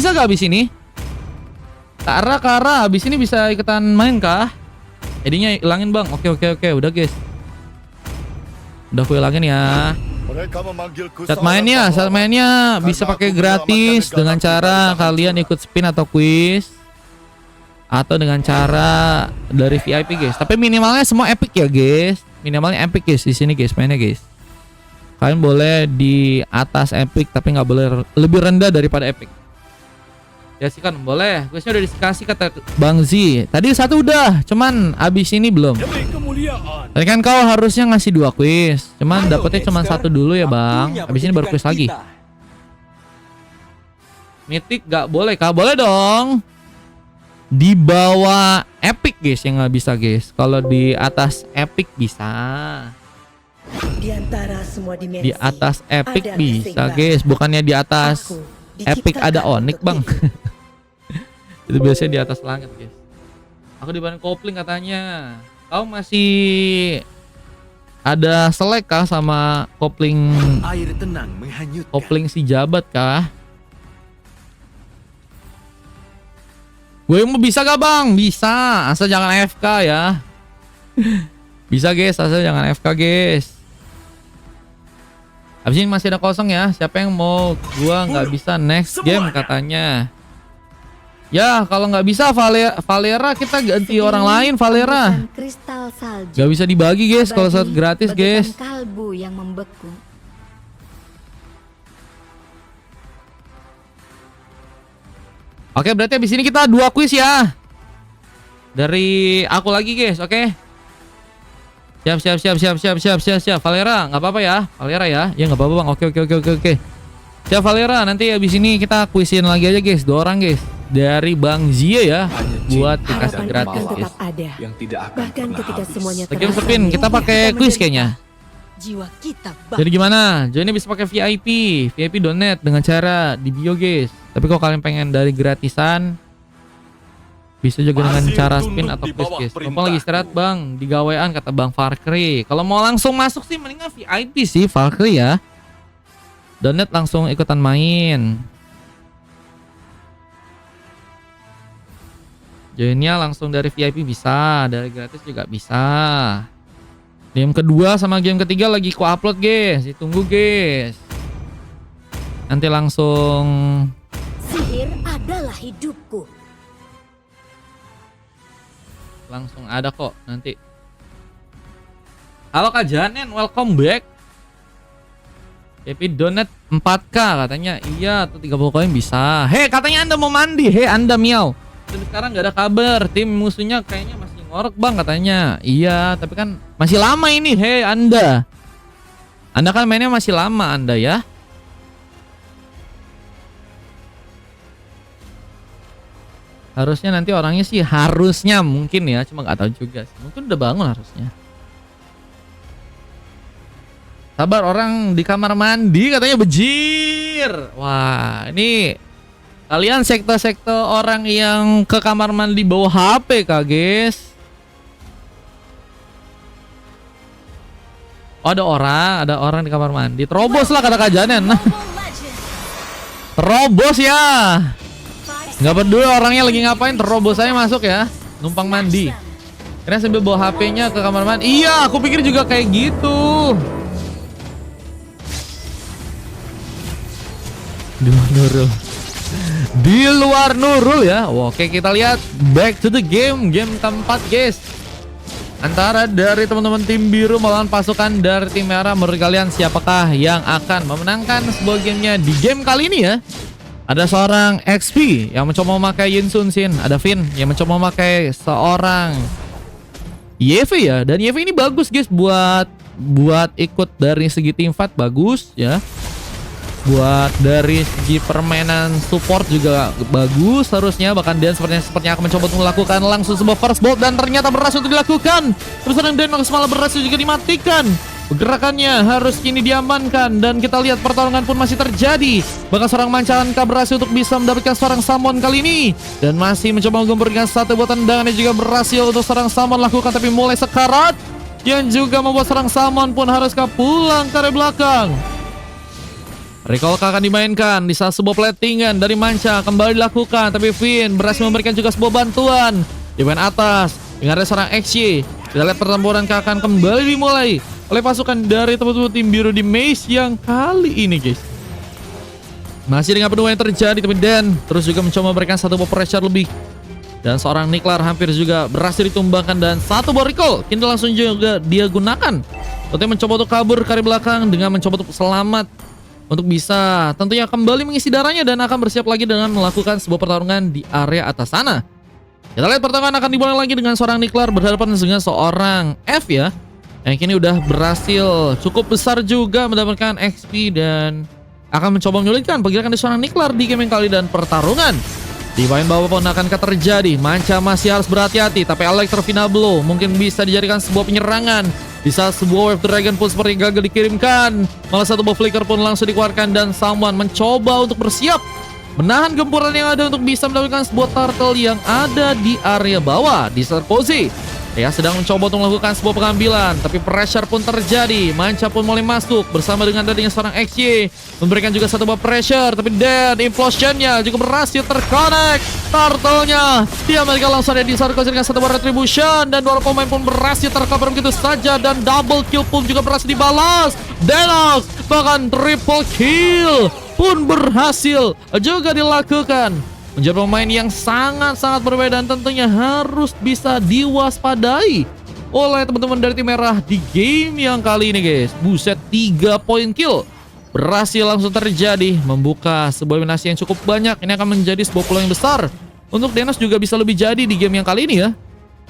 bisa gak abis ini? Kara, abis ini bisa ikutan main kah? Jadinya hilangin bang. Oke, udah guys. Udah aku hilangin ya. Saat mainnya bisa pakai gratis dengan cara kalian ikut spin atau quiz, atau dengan cara dari VIP guys. Tapi minimalnya semua epic ya guys. Minimalnya epic guys di sini guys mainnya guys. Kalian boleh di atas epic tapi nggak boleh lebih rendah daripada epic. Ya sih kan boleh. Quiznya udah dikasih kata Bang Z. Tadi satu udah, cuman abis ini belum. Tadi kan kau harusnya ngasih 2 quiz, cuman dapetnya cuma 1 dulu ya bang. Abis ini baru quiz lagi. Mythic gak boleh kah? Boleh dong. Di bawah epic guys yang nggak bisa guys. Kalau di atas epic bisa. Di atas epic bisa guys. Bukannya di atas epic ada onyx bang. Itu biasanya di atas langit guys. Aku dibantu kopling katanya. Kau masih ada selek kah sama kopling? Air tenang menghanyutkan. Kopling si jabat kah? Gue mau bisa gak bang? Bisa, asal jangan AFK ya. Bisa guys, asal jangan AFK guys. Habis ini masih ada kosong ya. Siapa yang mau? Gua nggak bisa next game katanya. Ya kalau nggak bisa Valera kita ganti orang lain Valera. Gak bisa dibagi guys kalau saat gratis guys. Kalbu yang membeku. Oke berarti abis ini kita 2 quiz ya. Dari aku lagi guys, oke. Siap. Valera, nggak apa-apa ya, Valera ya. Ya nggak apa-apa bang. Oke. Siap Valera, nanti abis ini kita quizin lagi aja guys, 2 orang guys. Dari Bang Zia ya, buat dikasih gratis guys. Yang tidak akan Bahkan ketika semuanya Game spin, kita pakai quiz kayaknya. Jiwa kita Jadi gimana? Joinnya bisa pakai VIP donate dengan cara di bio guys. Tapi kalau kalian pengen dari gratisan, bisa juga dengan cara spin atau quiz guys. Numpang lagi istirahat bang, di gawean kata Bang Farkri. Kalau mau langsung masuk sih mendingan VIP sih Farkri ya. Donate langsung ikutan main. Joinnya langsung dari VIP bisa, dari gratis juga bisa. Game kedua sama game ketiga lagi ku upload guys, ditunggu guys. Nanti langsung. Sihir adalah hidupku. Langsung ada kok nanti. Halo Kak Janen, welcome back. VIP donate 4k katanya. Iya tuh 30 koin bisa. Hei katanya Anda mau mandi. Hei Anda miau. Tapi sekarang nggak ada kabar. Tim musuhnya kayaknya masih ngorok bang katanya. Iya tapi kan masih lama ini. Hei Anda. Anda kan mainnya masih lama Anda ya. Harusnya nanti orangnya sih harusnya mungkin ya, cuma nggak tahu juga sih. Mungkin udah bangun harusnya. Sabar orang di kamar mandi katanya bejir. Wah ini kalian sekte-sekte orang yang ke kamar mandi bawa HP kah guys? Oh ada orang di kamar mandi. Terobos lah kata Kak Janen. Terobos ya. Nggak peduli orangnya lagi ngapain, terobos saya masuk ya. Numpang mandi. Karena sambil bawa HP-nya ke kamar mandi. Iya, aku pikir juga kayak gitu. Di luar Nurul ya. Oke, kita lihat back to the game. Game keempat guys. Antara dari teman-teman tim biru melawan pasukan dari tim merah. Menurut kalian siapakah yang akan memenangkan sebuah gamenya di game kali ini ya? Ada seorang XP yang mencoba memakai Yinsun Shin. Ada Finn yang mencoba memakai seorang YV ya. Dan YV ini bagus guys buat ikut dari segi team fight bagus ya. Buat dari segi permainan support juga bagus harusnya. Bahkan Dan sepertinya akan mencoba untuk melakukan langsung sebuah first bolt. Dan ternyata berhasil untuk dilakukan. Terus Dan malah berhasil juga dimatikan. Gerakannya harus kini diamankan. Dan kita lihat pertarungan pun masih terjadi. Bahkan seorang Mancalanka berhasil untuk bisa mendapatkan seorang summon kali ini. Dan masih mencoba menggempurkan satu buat tendangan yang juga berhasil untuk seorang summon lakukan. Tapi mulai sekarat. Yang juga membuat seorang summon pun harus pulang ke arah belakang. Recall akan dimainkan di saat sebuah platingan dari Manca kembali dilakukan, tapi Finn berhasil memberikan juga sebuah bantuan di bagian atas. Dengan ada seorang XY, kita lihat pertempuran akan kembali dimulai oleh pasukan dari teman-teman tim biru di Maze yang kali ini guys. Masih dengan penuh yang terjadi, tapi Dan terus juga mencoba memberikan satu buah pressure lebih. Dan seorang Niklar hampir juga berhasil ditumbangkan dan satu buah recall kini langsung juga dia gunakan untuk mencoba untuk kabur ke arah belakang dengan mencoba untuk selamat untuk bisa tentunya kembali mengisi darahnya dan akan bersiap lagi dengan melakukan sebuah pertarungan di area atas sana. Kita lihat pertarungan akan dimulai lagi dengan seorang Niklar berhadapan dengan seorang F ya, yang kini udah berhasil cukup besar juga mendapatkan XP dan akan mencoba menyulitkan pergerakan di seorang Niklar di game yang kali dan pertarungan. Di bagian bawah pun akankah terjadi? Manca masih harus berhati-hati, tapi Electro Final Blow mungkin bisa dijadikan sebuah penyerangan. Di saat sebuah Wave Dragon pun seperti gagal dikirimkan, malah satu buah Flicker pun langsung dikeluarkan dan Someone mencoba untuk bersiap menahan gempuran yang ada untuk bisa mendapatkan sebuah turtle yang ada di area bawah di Sarkozy. Dia sedang mencoba untuk melakukan sebuah pengambilan, tapi pressure pun terjadi. Manca pun mulai masuk bersama dengan adanya seorang XY, memberikan juga satu buah pressure, tapi Dan implosionnya juga berhasil terconnect. Turtle-nya diamankan langsung ada di Sarkozy dengan satu buah retribution dan dua pemain pun berhasil tercover begitu saja dan double kill pun juga berhasil dibalas. Denox bahkan triple kill pun berhasil juga dilakukan. Menjadi pemain yang sangat-sangat berbeda dan tentunya harus bisa diwaspadai oleh teman-teman dari tim merah di game yang kali ini guys. Buset, 3 poin kill berhasil langsung terjadi, membuka sebuah eliminasi yang cukup banyak. Ini akan menjadi sebuah peluang yang besar untuk Denos juga bisa lebih jadi di game yang kali ini ya.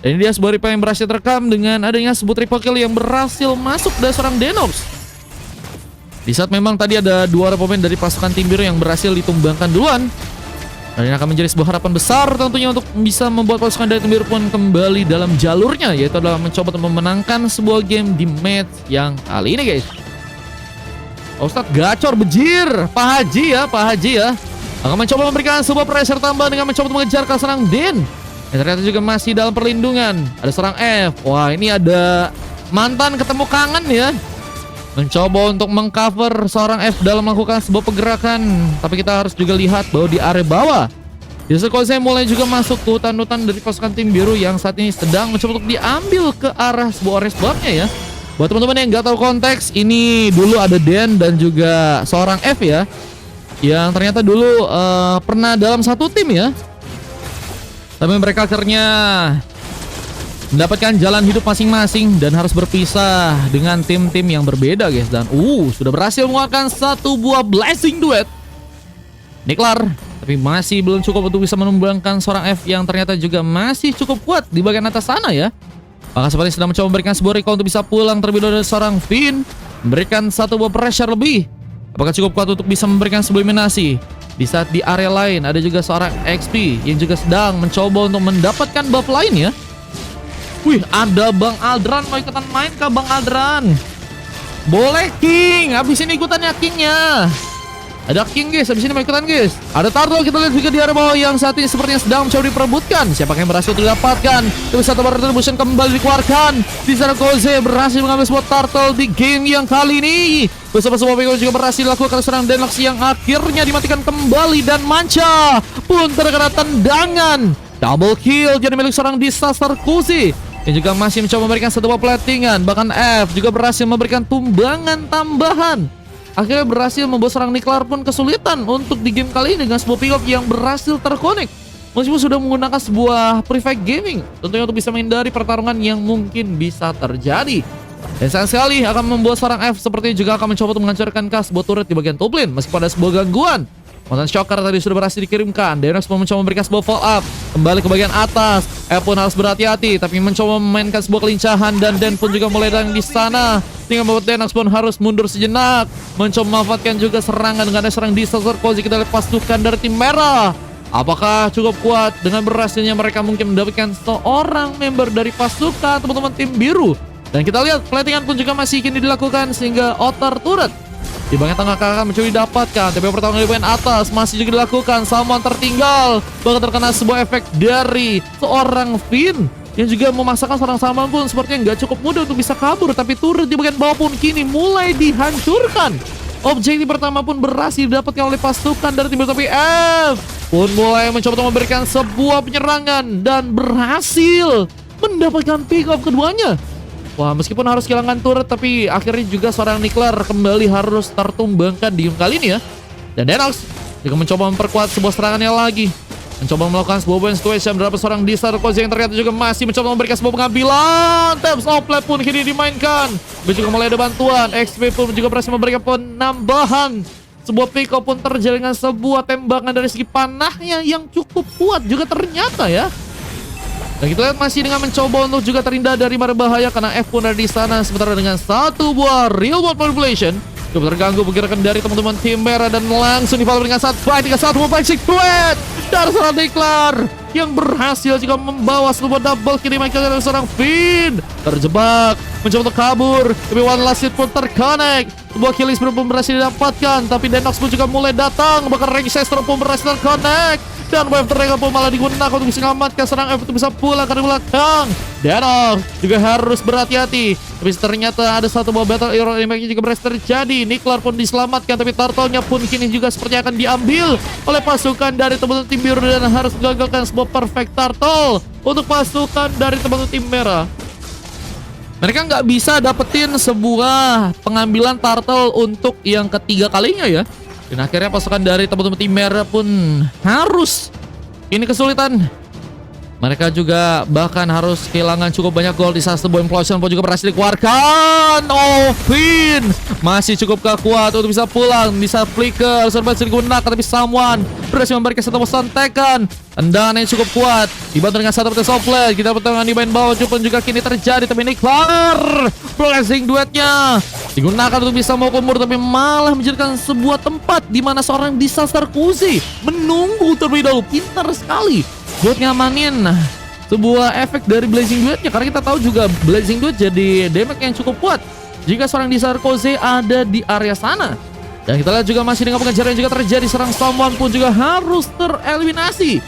Dan ini dia sebuah replay yang berhasil terekam dengan adanya sebuah triple kill yang berhasil masuk dari seorang Denox. Di saat memang tadi ada dua pemain dari pasukan tim biru yang berhasil ditumbangkan duluan. Dan ini akan menjadi sebuah harapan besar tentunya untuk bisa membuat pasukan dari tim biru pun kembali dalam jalurnya, yaitu adalah mencoba untuk memenangkan sebuah game di match yang kali ini guys. Ustadz gacor bejir, Pak Haji ya akan mencoba memberikan sebuah pressure tambah dengan mencoba untuk mengejar ke serang Din. Dan ternyata juga masih dalam perlindungan. Ada serang F. Wah, ini ada mantan ketemu kangen ya. Mencoba untuk mengcover seorang F dalam melakukan sebuah pergerakan. Tapi kita harus juga lihat bahwa di area bawah Sarkozy mulai juga masuk ke hutan-hutan dari pasukan tim biru yang saat ini sedang mencoba untuk diambil ke arah sebuah area sebabnya ya. Buat teman-teman yang nggak tahu konteks, ini dulu ada Dan dan juga seorang F ya, yang ternyata dulu pernah dalam satu tim ya. Tapi mereka akhirnya mendapatkan jalan hidup masing-masing dan harus berpisah dengan tim-tim yang berbeda guys. Dan sudah berhasil mengeluarkan satu buah blessing duet Niklar, tapi masih belum cukup untuk bisa menumbangkan seorang F yang ternyata juga masih cukup kuat di bagian atas sana ya. Maka seperti sedang mencoba memberikan sebuah recall untuk bisa pulang terlebih dahulu dari seorang Finn, memberikan satu buah pressure lebih. Apakah cukup kuat untuk bisa memberikan sebuah eliminasi? Di saat di area lain ada juga seorang XP yang juga sedang mencoba untuk mendapatkan buff lain ya. Wih, ada Bang Aldran, mau ikutan main kah Bang Aldran? Boleh King, habis ini ikutannya Kingnya. Ada King guys, habis ini mau ikutan guys. Ada Turtle, kita lihat juga di area bawah yang saat ini sepertinya sedang mencoba diperebutkan. Siapa yang berhasil didapatkan? Terus satu bar retribution kembali dikeluarkan. Di sana Koze berhasil mengambil sebuah Turtle di game yang kali ini. Bersama semua pemain juga berhasil dilakukan serang Denox yang akhirnya dimatikan kembali dan Manca pun terkena tendangan. Double kill jadi milik seorang Disaster Koze. Yang juga masih mencoba memberikan satu buah platingan. Bahkan F juga berhasil memberikan tumbangan tambahan. Akhirnya berhasil membuat seorang Niklar pun kesulitan untuk di game kali ini dengan sebuah pick up yang berhasil terkonek. Meskipun sudah menggunakan sebuah prefect gaming tentunya untuk bisa menghindari pertarungan yang mungkin bisa terjadi. Dan sayang sekali akan membuat seorang F sepertinya juga akan mencoba untuk menghancurkan sebuah turret di bagian top lane. Meskipun ada sebuah gangguan, Mountain Shocker tadi sudah berhasil dikirimkan. Denox pun mencoba memberikan sebuah follow up kembali ke bagian atas. F pun harus berhati-hati tapi mencoba memainkan sebuah kelincahan dan Den pun juga mulai datang di sana. Tinggal membuat Denox pun harus mundur sejenak, mencoba memanfaatkan juga serangan dengan ada serang Disaster Kozi. Kita lihat pasukan dari tim merah. Apakah cukup kuat dengan berhasilnya mereka mungkin mendapatkan seorang member dari pasukan teman-teman tim biru. Dan kita lihat platingan pun juga masih kini dilakukan sehingga outer turret di bagian tengah akan mencoba didapatkan. Tapi pertarungan di bagian atas masih juga dilakukan. Salmon tertinggal, bahkan terkena sebuah efek dari seorang Finn yang juga memaksakan seorang Salmon pun sepertinya nggak cukup mudah untuk bisa kabur. Tapi turret di bagian bawah pun kini mulai dihancurkan Objektif pertama pun berhasil didapatkan oleh pasukan dari tim Biru, tapi F pun mulai mencoba untuk memberikan sebuah penyerangan dan berhasil mendapatkan pick off keduanya. Wah, meskipun harus kehilangan turret, tapi akhirnya juga seorang Niklar kembali harus tertumbangkan di game kali ini ya. Dan Denox juga mencoba memperkuat sebuah serangannya lagi, mencoba melakukan sebuah win situation berapa seorang di Sarkozy yang ternyata juga masih mencoba memberikan sebuah pengambilan. Taps outlet pun kini dimainkan. Tapi juga mulai ada bantuan. XP pun juga berhasil memberikan penambahan. Sebuah pick up pun terjadi dengan sebuah tembakan dari segi panahnya yang cukup kuat juga ternyata ya. Dan kita lihat masih dengan mencoba untuk juga terhindar dari mara bahaya karena F pun ada di sana, sementara dengan satu buah real world manipulation cukup terganggu pergerakan dari teman-teman tim merah dan langsung difollow dengan saat fight 3-1 fight threat dari seorang Niklar yang berhasil juga membawa sebuah double kill dimainkan dari seorang Finn. Terjebak, mencoba untuk kabur, tapi one last hit pun terconnect. Sebuah killing spree pun berhasil didapatkan, tapi Denox pun juga mulai datang, bahkan Registrar pun berhasil terconnect. Dan wave terdengar pun malah digunakan untuk bisa menyelamatkan serang F itu bisa pulang ke belakang. Denox juga harus berhati-hati, tapi ternyata ada satu buah battle error yang juga berhasil terjadi. Niklar pun diselamatkan, tapi turtle-nya pun kini juga sepertinya akan diambil oleh pasukan dari teman-teman tim biru dan harus menggagalkan sebuah perfect turtle untuk pasukan dari teman-teman tim merah. Mereka nggak bisa dapetin sebuah pengambilan turtle untuk yang ketiga kalinya ya. Dan akhirnya pasukan dari teman-teman tim merah pun harus ini kesulitan. Mereka juga bahkan harus kehilangan cukup banyak gol di saat sebuah implosion pun juga berhasil dikeluarkan. Oh, Finn masih cukup kuat untuk bisa pulang. Bisa flicker, serba digunakan, tapi someone berhasil memberikan satu sontekan. Tendangan yang cukup kuat dibantu dengan satu petis offlet. Kita pertengahan di main bawah pun juga kini terjadi, tapi Niklar blessing duetnya digunakan untuk bisa mau kumur, tapi malah menjadikan sebuah tempat di mana seorang disaster Kuzi menunggu terlebih dahulu. Pintar sekali buat ngamanin sebuah efek dari Blazing Duetnya, karena kita tahu juga Blazing Duet jadi damage yang cukup kuat jika seorang di Sarkozy ada di area sana. Dan kita lihat juga masih dengan pengejaran yang juga terjadi, serang someone pun juga harus tereliminasi.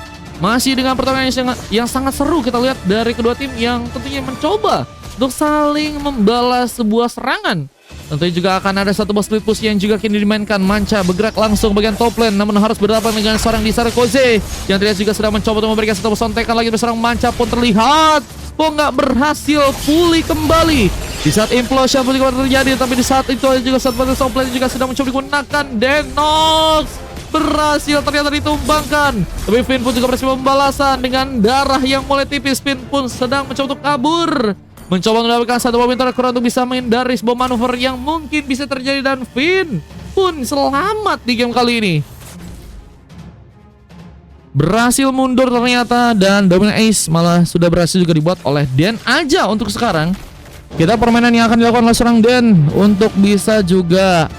Masih dengan pertarungan yang sangat seru kita lihat dari kedua tim yang tentunya mencoba untuk saling membalas sebuah serangan. Tentunya juga akan ada satu boss split push yang juga kini dimainkan. Manca bergerak langsung bagian top lane, namun harus berhadapan dengan seorang di Sarkozy yang terlihat juga sedang mencoba untuk memberikan satu sontekan lagi. Seorang Manca pun terlihat nggak berhasil pulih kembali di saat implosion pun juga terjadi, tapi di saat itu juga saat batas top lane juga sedang mencoba digunakan. Denox berhasil ternyata ditumbangkan, tapi Finn pun juga berhasil pembalasan dengan darah yang mulai tipis. Finn pun sedang mencoba untuk kabur, mencoba mendapatkan satu momen terkurang untuk bisa menghindari sebuah manuver yang mungkin bisa terjadi, dan Finn pun selamat di game kali ini. Berhasil mundur ternyata, dan Dominant Ace malah sudah berhasil juga dibuat oleh Den aja untuk sekarang. Kita permainan yang akan dilakukan oleh seorang Den untuk bisa juga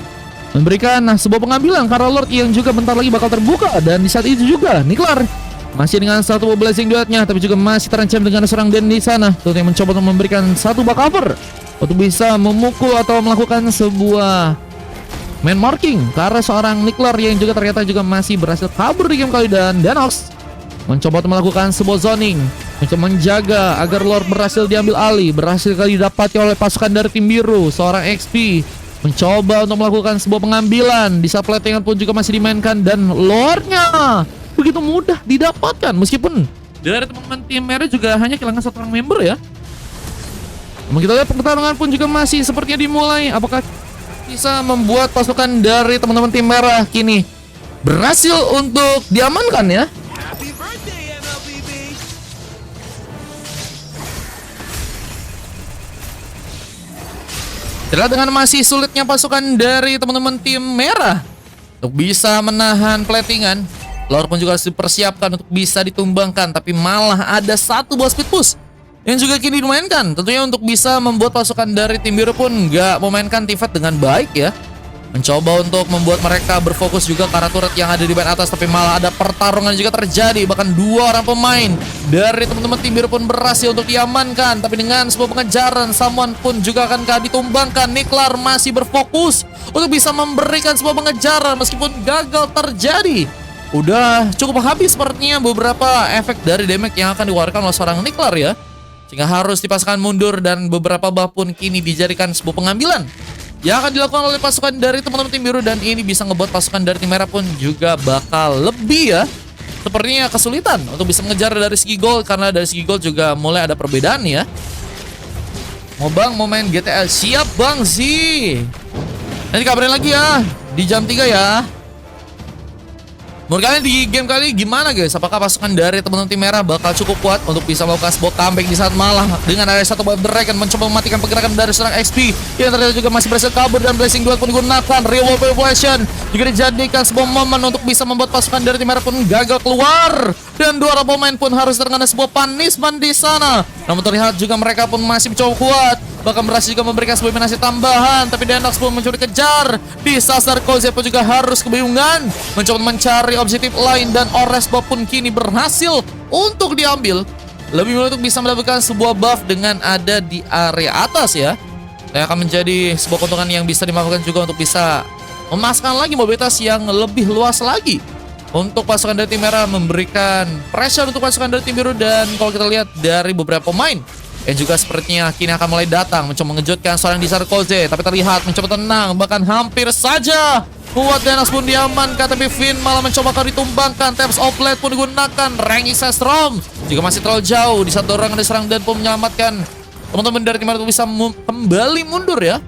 memberikan sebuah pengambilan karena Lord yang juga bentar lagi bakal terbuka. Dan di saat itu juga Niklar masih dengan satu Blazing Duetnya, tapi juga masih terancam dengan seorang Den di sana. Tuh yang mencoba untuk memberikan satu back cover untuk bisa memukul atau melakukan sebuah man marking karena seorang Niklar yang juga ternyata juga masih berhasil kabur di game kali. Dan Denox mencoba untuk melakukan sebuah zoning, mencoba menjaga agar Lord berhasil diambil alih. Berhasil kali didapati oleh pasukan dari tim biru. Seorang XP mencoba untuk melakukan sebuah pengambilan di saat platingan pun juga masih dimainkan, dan Lordnya begitu mudah didapatkan meskipun dari teman-teman tim merah juga hanya kehilangan satu orang member ya. Namun kita lihat pertarungan pun juga masih sepertinya dimulai. Apakah bisa membuat pasukan dari teman-teman tim merah kini berhasil untuk diamankan ya? Terlihat dengan masih sulitnya pasukan dari teman-teman tim merah untuk bisa menahan platingan. Lord pun juga dipersiapkan untuk bisa ditumbangkan, tapi malah ada satu boss speed push yang juga kini dimainkan. Tentunya untuk bisa membuat pasukan dari tim biru pun nggak memainkan team fight dengan baik ya. Mencoba untuk membuat mereka berfokus juga ke arah turret yang ada di bagian atas, tapi malah ada pertarungan juga terjadi. Bahkan dua orang pemain dari teman-teman tim biru pun berhasil untuk diamankan, tapi dengan sebuah pengejaran someone pun juga akan ditumbangkan. Niklar masih berfokus untuk bisa memberikan sebuah pengejaran meskipun gagal terjadi. Udah cukup habis sepertinya beberapa efek dari damage yang akan dikeluarkan oleh seorang Niklar ya, sehingga harus dipasangkan mundur, dan beberapa buff pun kini dijadikan sebuah pengambilan yang akan dilakukan oleh pasukan dari teman-teman tim biru, dan ini bisa ngebuat pasukan dari tim merah pun juga bakal lebih ya, sepertinya kesulitan untuk bisa mengejar dari segi gol, karena dari segi gol juga mulai ada perbedaan ya. Mau bang, mau main GTA? Siap bang sih. Nanti kabarin lagi ya di jam 3 ya. Menurut kalian di game kali gimana guys? Apakah pasukan dari teman-teman tim merah bakal cukup kuat untuk bisa melakukan sebuah comeback di saat malah dengan ada satu Wild Dragon mencoba mematikan pergerakan dari seorang XP yang ternyata juga masih berhasil kabur, dan Blessing Duel pun digunakan. Real World Population juga dijadikan sebuah momen untuk bisa membuat pasukan dari tim merah pun gagal keluar, dan dua pemain pun harus terkena sebuah punishment di sana. Namun terlihat juga mereka pun masih mencoba kuat, bahkan berhasil juga memberikan sebuah eliminasi tambahan, tapi Denox pun mencoba dikejar. Disaster Koze pun juga harus kebingungan mencoba mencari objektif lain, dan Ores Bob pun kini berhasil untuk diambil. Lebih mulai untuk bisa mendapatkan sebuah buff dengan ada di area atas ya, yang akan menjadi sebuah keuntungan yang bisa dimanfaatkan juga untuk bisa memasukkan lagi mobilitas yang lebih luas lagi untuk pasukan dari tim merah, memberikan pressure untuk pasukan dari tim biru. Dan kalau kita lihat dari beberapa pemain yang juga sepertinya kini akan mulai datang mencoba mengejutkan seorang Disaster Koze, tapi terlihat mencoba tenang, bahkan hampir saja buat Denox pun diamankan, tapi Finn malah mencoba akan ditumbangkan. Taps of Blade pun digunakan. Rangi Sestrom juga masih terlalu jauh. Di saat dorongan diserang dan pun menyelamatkan teman-teman dari tim merah itu bisa kembali mundur ya.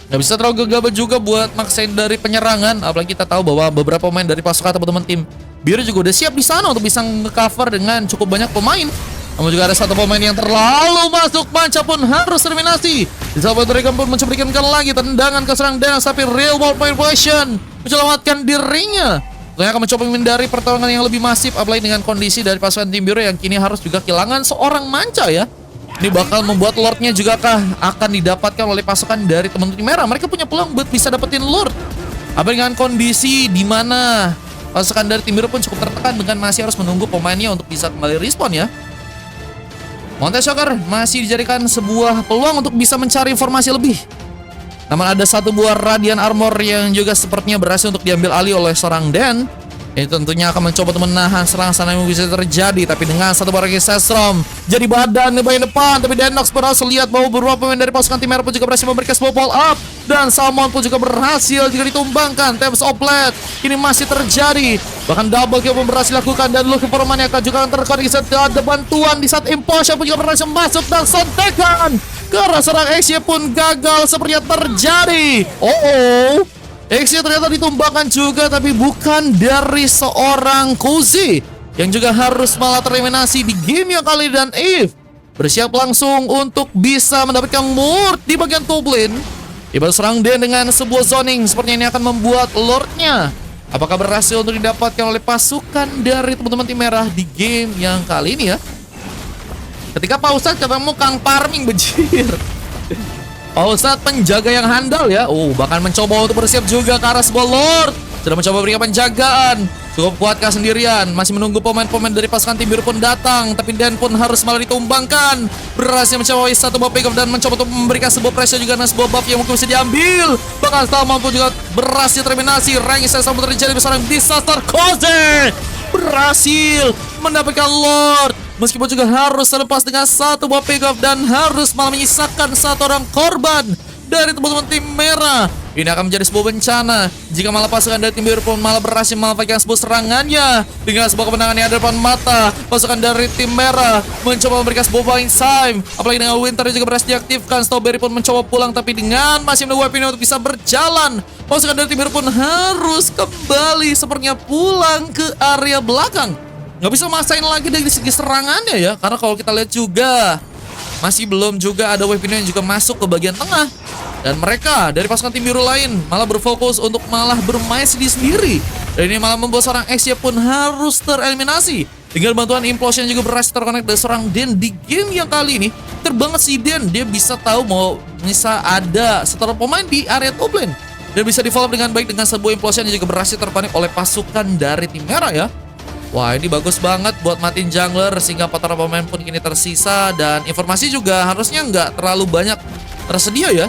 Nggak bisa terlalu gegabah juga buat maksain dari penyerangan, apalagi kita tahu bahwa beberapa pemain dari pasukan teman-teman tim biru juga udah siap di sana untuk bisa nge-cover dengan cukup banyak pemain. Namun juga ada satu pemain yang terlalu masuk manca pun harus terminasi. Di saat Dragon pun mencoba berikan lagi tendangan ke serang Denox, tapi Real World Population menyelamatkan dirinya. Mereka akan mencoba menghindari pertolongan yang lebih masif, apalagi dengan kondisi dari pasukan tim biru yang kini harus juga kehilangan seorang manca ya. Ini bakal membuat Lordnya juga akan didapatkan oleh pasukan dari teman-teman tim merah. Mereka punya peluang buat bisa dapetin Lord. Apa dengan kondisi di mana pasukan dari tim biru pun cukup tertekan dengan masih harus menunggu pemainnya untuk bisa kembali respon ya. Mountain Shocker masih dijadikan sebuah peluang untuk bisa mencari informasi lebih. Namun ada satu buah Radiant Armor yang juga sepertinya berhasil untuk diambil alih oleh seorang Dan. Ini tentunya akan mencoba untuk menahan serangan yang bisa terjadi, tapi dengan satu barang Sestrom jadi badan di bagian depan, tapi Denox berhasil lihat bahwa beberapa pemain dari pasukan tim merah pun juga berhasil memberikan sebuah pull up, dan Salmon pun juga berhasil juga ditumbangkan. Taps of Blade ini masih terjadi, bahkan double kill pun berhasil dilakukan, dan Lucky Formaniaca juga akan terkoneksi. Ada bantuan di saat Impulsion pun juga berhasil masuk dan sontekan ke arah serang X pun gagal sepertinya terjadi. X ternyata ditumbangkan juga, tapi bukan dari seorang Koze yang juga harus malah tereliminasi di game yang kali. Dan Eve bersiap langsung untuk bisa mendapatkan Lord di bagian top lane. Ibarat serang Dan dengan sebuah zoning, sepertinya ini akan membuat Lordnya apakah berhasil untuk didapatkan oleh pasukan dari teman-teman tim merah di game yang kali ini ya. Ketika Pak Ustadz ketemu Kang Farming bejir. Pak Ustadz penjaga yang handal ya. Bahkan mencoba untuk bersiap juga ke arah sebuah Lord. Sudah mencoba berikan penjagaan. Cukup kuatkah sendirian? Masih menunggu pemain-pemain dari pasukan tim biru pun datang, tapi Dan pun harus malah ditumbangkan. Berhasil mencoba satu buah pick up dan mencoba untuk memberikan sebuah pressure juga dengan sebuah buff yang mungkin bisa diambil. Bahkan Salmon pun juga berhasil terminasi. Rangi Sesam terjadi bersama Disaster Koze berhasil mendapatkan Lord, meskipun juga harus terlepas dengan satu buah pick up dan harus malah menyisakan satu orang korban dari teman-teman tim merah. Ini akan menjadi sebuah bencana jika malah pasukan dari tim biru pun malah berhasil memanfaatkan sebuah serangannya dengan sebuah kemenangan yang ada depan mata. Pasukan dari tim merah mencoba memberikan sebuah buying time, apalagi dengan Winter juga berhasil diaktifkan. Strawberry pun mencoba pulang, tapi dengan masih menunggu weapon untuk bisa berjalan, pasukan dari tim biru pun harus kembali sepertinya pulang ke area belakang. Nggak bisa maksain lagi dari segi serangannya ya, karena kalau kita lihat juga masih belum juga ada weapon yang juga masuk ke bagian tengah. Dan mereka dari pasukan tim biru lain malah berfokus untuk malah bermain sendiri. Dan ini malah membuat seorang X pun harus tereliminasi. Dengan bantuan Implosion juga berhasil terkonek dari seorang Den di game yang kali ini. Terbanget si Den, dia bisa tahu mau bisa ada setelah pemain di area top lane. Dan bisa di follow dengan baik dengan sebuah Implosion yang juga berhasil terkonek oleh pasukan dari tim merah ya. Wah, ini bagus banget buat matiin jungler sehingga 4 orang pemain pun kini tersisa. Dan informasi juga harusnya nggak terlalu banyak tersedia ya.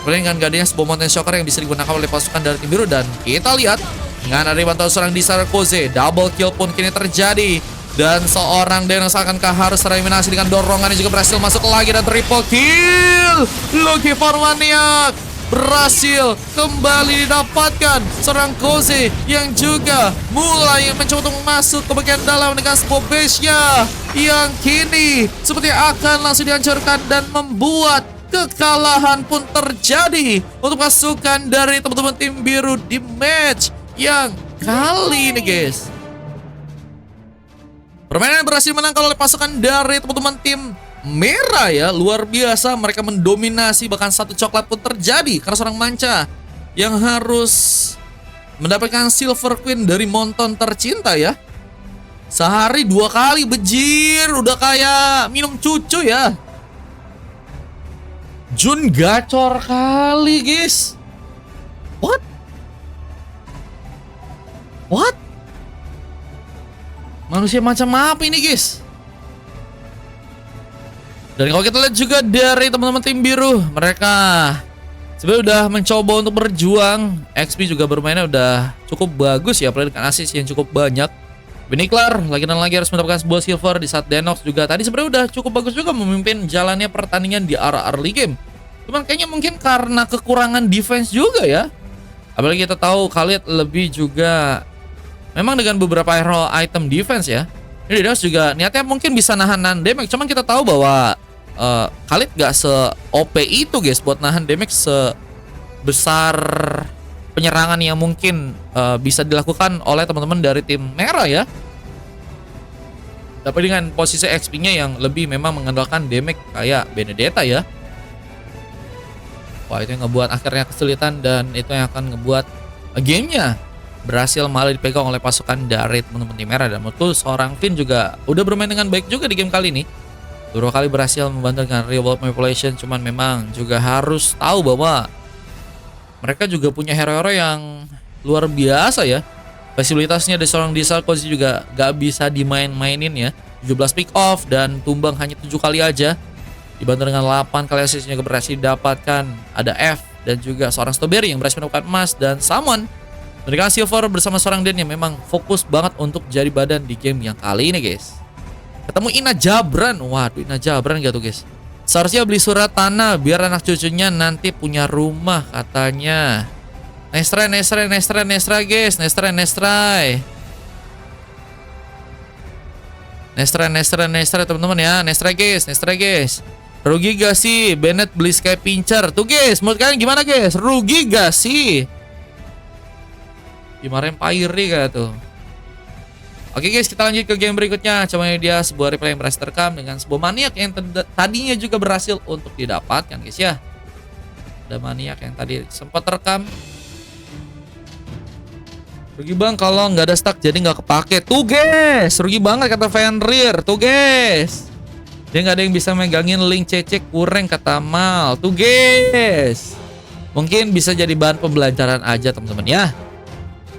Dengan gadanya sebuah Mountain Shocker yang bisa digunakan oleh pasukan dari tim biru. Dan kita lihat dengan ada bantuan seorang Disaster Koze, double kill pun kini terjadi. Dan seorang Denox akankah harus tereliminasi dengan dorongan yang juga berhasil masuk lagi dan triple kill. Lucky Formaniac berhasil kembali didapatkan. Seorang Koze yang juga mulai mencoba untuk masuk ke bagian dalam dengan sebuah base-nya yang kini seperti akan langsung dihancurkan dan membuat kekalahan pun terjadi untuk pasukan dari teman-teman tim biru di match yang kali ini, guys. Permainan berhasil menangkan oleh pasukan dari teman-teman tim merah ya. Luar biasa, mereka mendominasi, bahkan satu coklat pun terjadi karena seorang Manca yang harus mendapatkan Silver Queen dari Monton tercinta ya. Sehari 2 kali bejir, udah kayak minum cucu ya. Jun gacor kali, guys. What? Manusia macam apa ini, guys? Dan kalau kita lihat juga dari teman-teman tim biru, mereka sebenarnya udah mencoba untuk berjuang. XP juga bermainnya udah cukup bagus ya, apalagi dengan assist yang cukup banyak. Beniklar lagi dan lagi harus mendapatkan sebuah silver di saat Denox juga tadi sebenarnya udah cukup bagus juga memimpin jalannya pertandingan di arah early game. Cuman kayaknya mungkin karena kekurangan defense juga ya. Apalagi kita tahu Khalid lebih juga memang dengan beberapa hero item defense ya. Ini Denox juga niatnya mungkin bisa nahan damage. Cuman kita tahu bahwa Khalid gak se-OP itu, guys, buat nahan damage sebesar penyerangan yang mungkin bisa dilakukan oleh teman-teman dari tim merah ya. Tapi dengan posisi XP-nya yang lebih memang mengandalkan damage kayak Benedetta ya. Wah, itu yang ngebuat akhirnya kesulitan, dan itu yang akan ngebuat gamenya berhasil malah dipegang oleh pasukan dari teman-teman tim merah. Dan menurutku seorang Finn juga udah bermain dengan baik juga di game kali ini. 2 kali berhasil membantu dengan real world manipulation. Cuman memang juga harus tahu bahwa mereka juga punya hero-hero yang luar biasa ya. Fleksibilitasnya dari seorang Diesel Kozi juga gak bisa dimain-mainin ya. 17 pick off dan tumbang hanya 7 kali aja. Dibantu dengan 8 kali assist juga berhasil didapatkan. Ada F dan juga seorang Strawberry yang berhasil mendapatkan emas, dan Salmon memberikan silver bersama seorang Den yang memang fokus banget untuk jadi badan di game yang kali ini, guys. Ketemu Ina Jabran. Waduh, Ina Jabran gak tuh, guys? Seharusnya beli surat tanah biar anak cucunya nanti punya rumah katanya. Nestra guys. Nestra teman-teman ya. Nestra guys. Rugi gak sih Bennett beli Sky Pincher? Tuh, guys, menurut kalian gimana, guys? Rugi gak sih? Dimarahin Pyre gak tuh? Oke, guys, kita lanjut ke game berikutnya. Coba dia sebuah replay yang berhasil terekam dengan sebuah maniak yang tadinya juga berhasil untuk didapatkan, guys ya. Ada maniak yang tadi sempat terekam. Rugi bang kalau nggak ada stack jadi nggak kepake. Tuh, guys, rugi banget kata Fenrir. Tuh, guys, dia nggak ada yang bisa megangin link cecek kurang kata Mal. Tuh, guys, mungkin bisa jadi bahan pembelajaran aja teman-teman ya.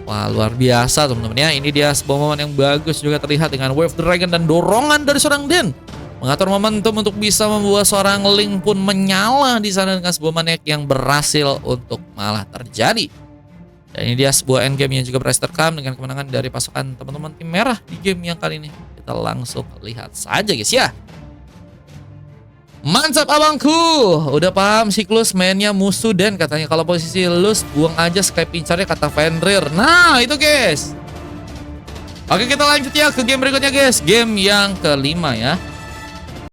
Wah, luar biasa teman-teman ya. Ini dia sebuah momen yang bagus juga terlihat dengan Wave Dragon dan dorongan dari seorang Den. Mengatur momentum untuk bisa membuat seorang Link pun menyala di sana dengan sebuah maniak yang berhasil untuk malah terjadi. Dan ini dia sebuah endgame yang juga berhasil terekam dengan kemenangan dari pasukan teman-teman tim merah di game yang kali ini. Kita langsung lihat saja, guys ya. Mantap abangku, udah paham siklus mainnya musuh Dan katanya. Kalau posisi lus buang aja Sky Pincernya kata Fenrir. Nah itu, guys. Oke, kita lanjut ya ke game berikutnya, guys. Game yang kelima ya.